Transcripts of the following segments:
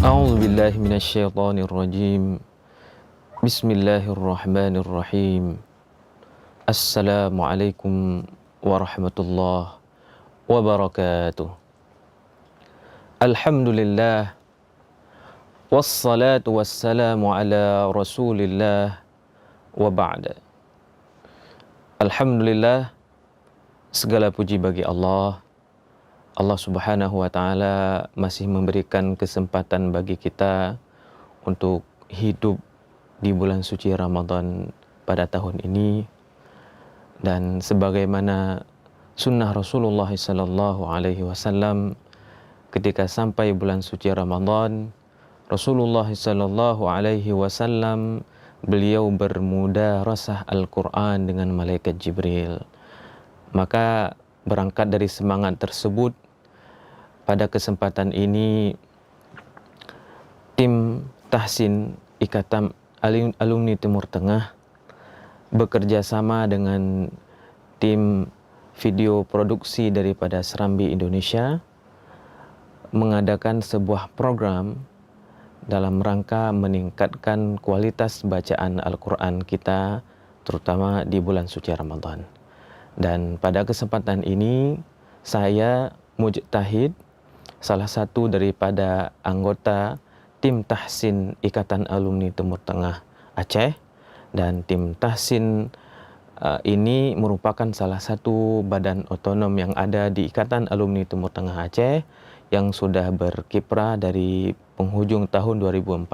A'udzu billahi minasyaitonir rajim. Bismillahirrahmanirrahim. Assalamualaikum warahmatullahi wabarakatuh. Alhamdulillah wassalatu wassalamu ala Rasulillah wa ba'da. Alhamdulillah, segala puji bagi Allah. Allah Subhanahu wa taala masih memberikan kesempatan bagi kita untuk hidup di bulan suci Ramadan pada tahun ini, dan sebagaimana sunnah Rasulullah sallallahu alaihi wasallam, ketika sampai bulan suci Ramadan, Rasulullah sallallahu alaihi wasallam beliau bermudarasah Al-Qur'an dengan malaikat Jibril. Maka berangkat dari semangat tersebut, pada kesempatan ini tim Tahsin Ikatan Alumni Timur Tengah bekerja sama dengan tim video produksi daripada Serambi Indonesia mengadakan sebuah program dalam rangka meningkatkan kualitas bacaan Al-Quran kita, terutama di bulan suci Ramadan. Dan pada kesempatan ini saya Mujtahid, salah satu daripada anggota tim Tahsin Ikatan Alumni Timur Tengah Aceh, dan tim Tahsin ini merupakan salah satu badan otonom yang ada di Ikatan Alumni Timur Tengah Aceh yang sudah berkiprah dari penghujung tahun 2014,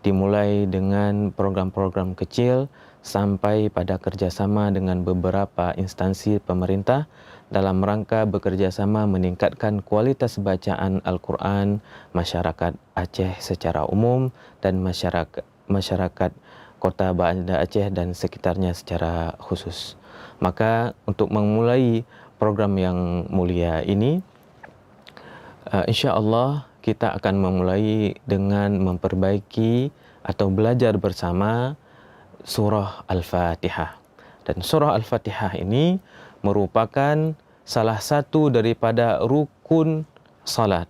dimulai dengan program-program kecil sampai pada kerjasama dengan beberapa instansi pemerintah dalam rangka bekerjasama meningkatkan kualitas bacaan Al-Quran masyarakat Aceh secara umum dan masyarakat Kota Banda Aceh dan sekitarnya secara khusus. Maka untuk memulai program yang mulia ini, insya Allah kita akan memulai dengan memperbaiki atau belajar bersama surah Al-Fatihah. Dan surah Al-Fatihah ini merupakan salah satu daripada rukun salat.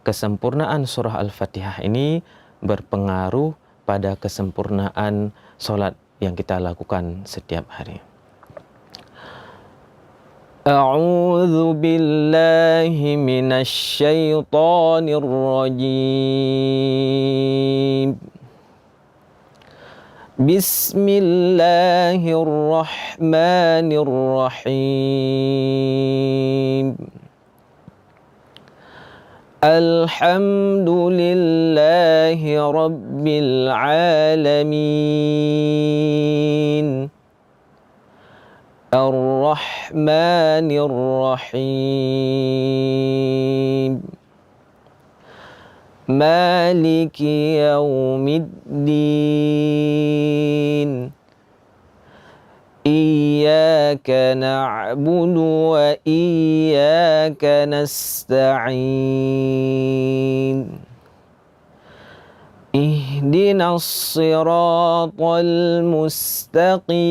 Kesempurnaan surah Al-Fatihah ini berpengaruh pada kesempurnaan salat yang kita lakukan setiap hari. A'udzu billahi minasy syaithanir rajim. Bismillahirrahmanirrahim. Alhamdulillahi rabbil alamin. Ar-Rahmanir-Rahim. Maliki yaumiddin. Iyyaka na'budu wa iyyaka nasta'in. Ihdinas siratal mustaqim.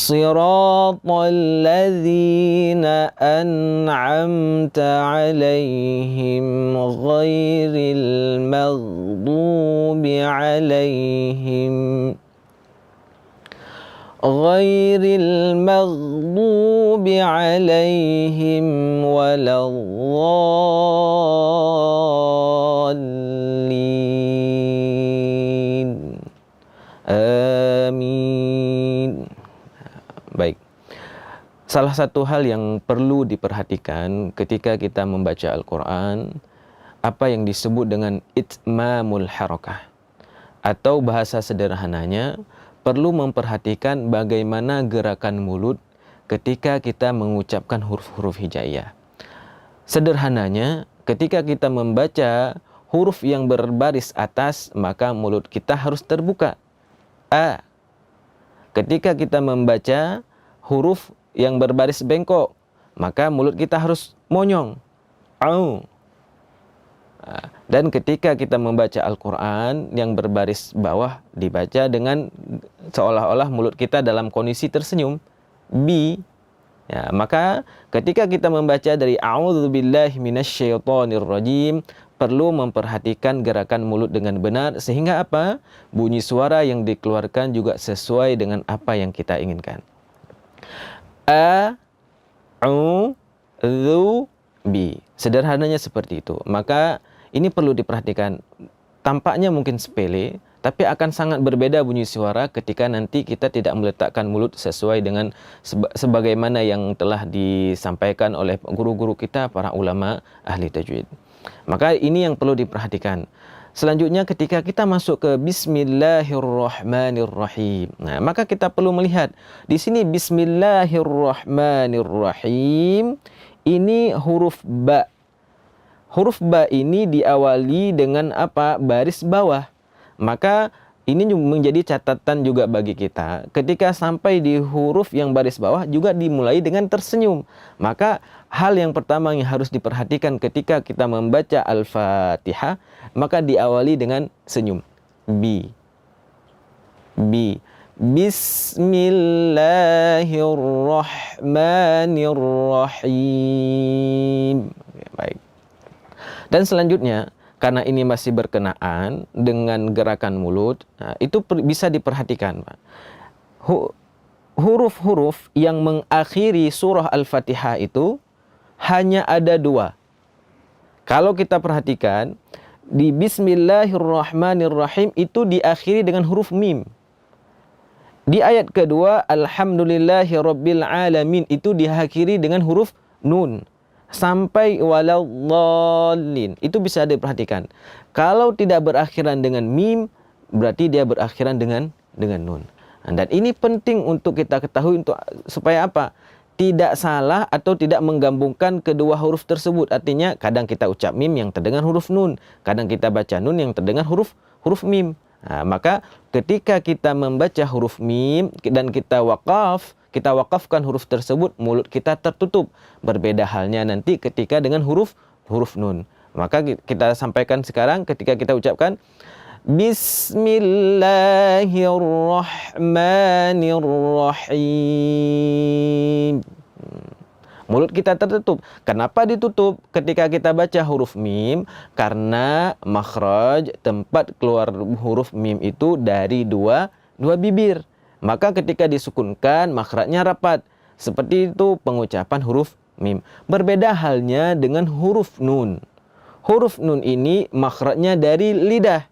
Siratal ladzina an'amta 'alaihim ghairil maghdubi 'alaihim waladdallin. Amin. Baik. Salah satu hal yang perlu diperhatikan ketika kita membaca Al-Quran, apa yang disebut dengan itmamul harakah, atau bahasa sederhananya, perlu memperhatikan bagaimana gerakan mulut ketika kita mengucapkan huruf-huruf hijaiyah. Sederhananya, ketika kita membaca huruf yang berbaris atas, maka mulut kita harus terbuka. A. Ketika kita membaca huruf yang berbaris bengkok, maka mulut kita harus monyong. Au. Dan ketika kita membaca Al-Quran yang berbaris bawah, dibaca dengan seolah-olah mulut kita dalam kondisi tersenyum. B. Ya, maka ketika kita membaca dari a'udzubillahi minasyaitonirrajim, perlu memperhatikan gerakan mulut dengan benar sehingga apa? Bunyi suara yang dikeluarkan juga sesuai dengan apa yang kita inginkan. A, u, zu, bi. Sederhananya seperti itu. Maka ini perlu diperhatikan. Tampaknya mungkin sepele, tapi akan sangat berbeda bunyi suara ketika nanti kita tidak meletakkan mulut sesuai dengan sebagaimana yang telah disampaikan oleh guru-guru kita, para ulama ahli tajwid. Maka ini yang perlu diperhatikan. Selanjutnya ketika kita masuk ke Bismillahirrahmanirrahim. Nah, maka kita perlu melihat di sini Bismillahirrahmanirrahim. Ini huruf ba. Huruf ba ini diawali dengan apa? Baris bawah. Maka ini menjadi catatan juga bagi kita. Ketika sampai di huruf yang baris bawah juga dimulai dengan tersenyum. Maka hal yang pertama yang harus diperhatikan ketika kita membaca Al-Fatihah, maka diawali dengan senyum. Bi. Bismillahirrahmanirrahim. Baik. Dan selanjutnya, karena ini masih berkenaan dengan gerakan mulut, nah, itu bisa diperhatikan, Pak. Huruf-huruf yang mengakhiri surah Al-Fatihah itu hanya ada 2. Kalau kita perhatikan, di Bismillahirrahmanirrahim itu diakhiri dengan huruf mim. Di ayat kedua, Alhamdulillahirrabbilalamin itu diakhiri dengan huruf nun. Sampai waladhdallin, itu bisa diperhatikan. Kalau tidak berakhiran dengan mim, berarti dia berakhiran dengan nun. Dan ini penting untuk kita ketahui supaya apa? Tidak salah atau tidak menggabungkan kedua huruf tersebut. Artinya kadang kita ucap mim yang terdengar huruf nun, kadang kita baca nun yang terdengar huruf mim. Nah, maka ketika kita membaca huruf mim dan kita wakafkan huruf tersebut, mulut kita tertutup. Berbeda halnya nanti ketika dengan huruf nun. Maka kita sampaikan sekarang ketika kita ucapkan Bismillahirrahmanirrahim. Mulut kita tertutup. Kenapa ditutup ketika kita baca huruf mim? Karena makhraj, tempat keluar huruf mim itu dari dua bibir. Maka ketika disukunkan, makhrajnya rapat. Seperti itu pengucapan huruf mim. Berbeda halnya dengan huruf nun. Huruf nun ini makhrajnya dari lidah.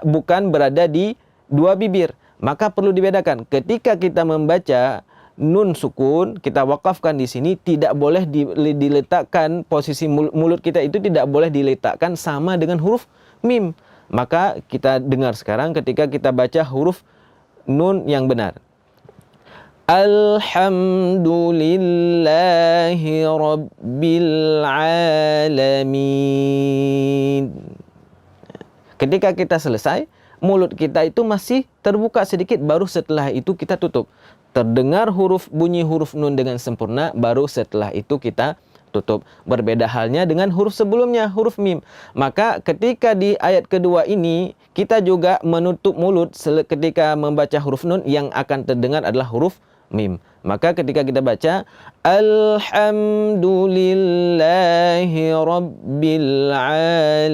Bukan berada di dua bibir. Maka perlu dibedakan. Ketika kita membaca nun sukun, kita wakafkan di sini, tidak boleh diletakkan, posisi mulut kita itu tidak boleh diletakkan sama dengan huruf mim. Maka kita dengar sekarang ketika kita baca huruf nun yang benar. Alhamdulillahi Rabbil Alamin. Ketika kita selesai, mulut kita itu masih terbuka sedikit, baru setelah itu kita tutup. Terdengar bunyi huruf nun dengan sempurna, baru setelah itu kita tutup. Berbeda halnya dengan huruf sebelumnya, huruf mim. Maka ketika di ayat kedua ini, kita juga menutup mulut ketika membaca huruf nun, yang akan terdengar adalah huruf mim. Maka ketika kita baca Alhamdulillahi Rabbil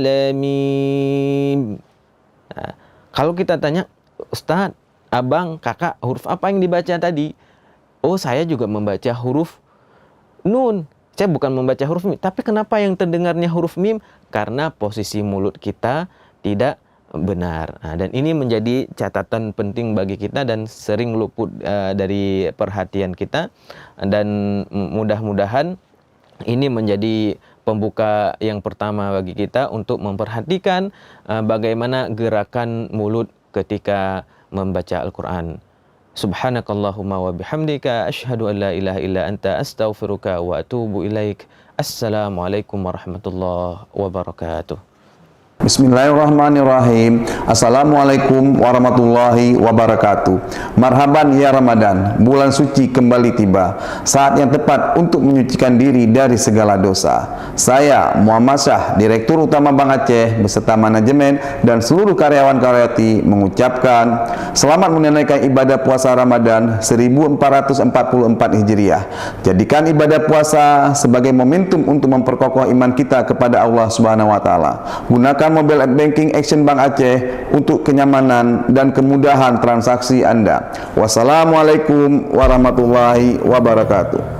Alamin. Nah, kalau kita tanya, Ustaz, abang, kakak, huruf apa yang dibaca tadi? Oh, saya juga membaca huruf nun. Saya bukan membaca huruf mim. Tapi kenapa yang terdengarnya huruf mim? Karena posisi mulut kita tidak benar. Nah, dan ini menjadi catatan penting bagi kita dan sering luput dari perhatian kita. Dan mudah-mudahan ini menjadi pembuka yang pertama bagi kita untuk memperhatikan bagaimana gerakan mulut ketika membaca Al-Quran. Subhanakallahumma wa bihamdika asyhadu an la ilaha illa anta astaghfiruka wa atubu ilaik. Assalamualaikum warahmatullahi wabarakatuh. Bismillahirrahmanirrahim. Assalamualaikum warahmatullahi wabarakatuh. Marhaban ya Ramadan, bulan suci kembali tiba. Saat yang tepat untuk menyucikan diri dari segala dosa. Saya Muhammad Syah, Direktur Utama Bank Aceh beserta manajemen dan seluruh karyawan karyawati mengucapkan selamat menunaikan ibadah puasa Ramadan 1444 Hijriah. Jadikan ibadah puasa sebagai momentum untuk memperkokoh iman kita kepada Allah Subhanahu wa taala. Gunakan mobile app banking Action Bank Aceh untuk kenyamanan dan kemudahan transaksi Anda. Wassalamualaikum warahmatullahi wabarakatuh.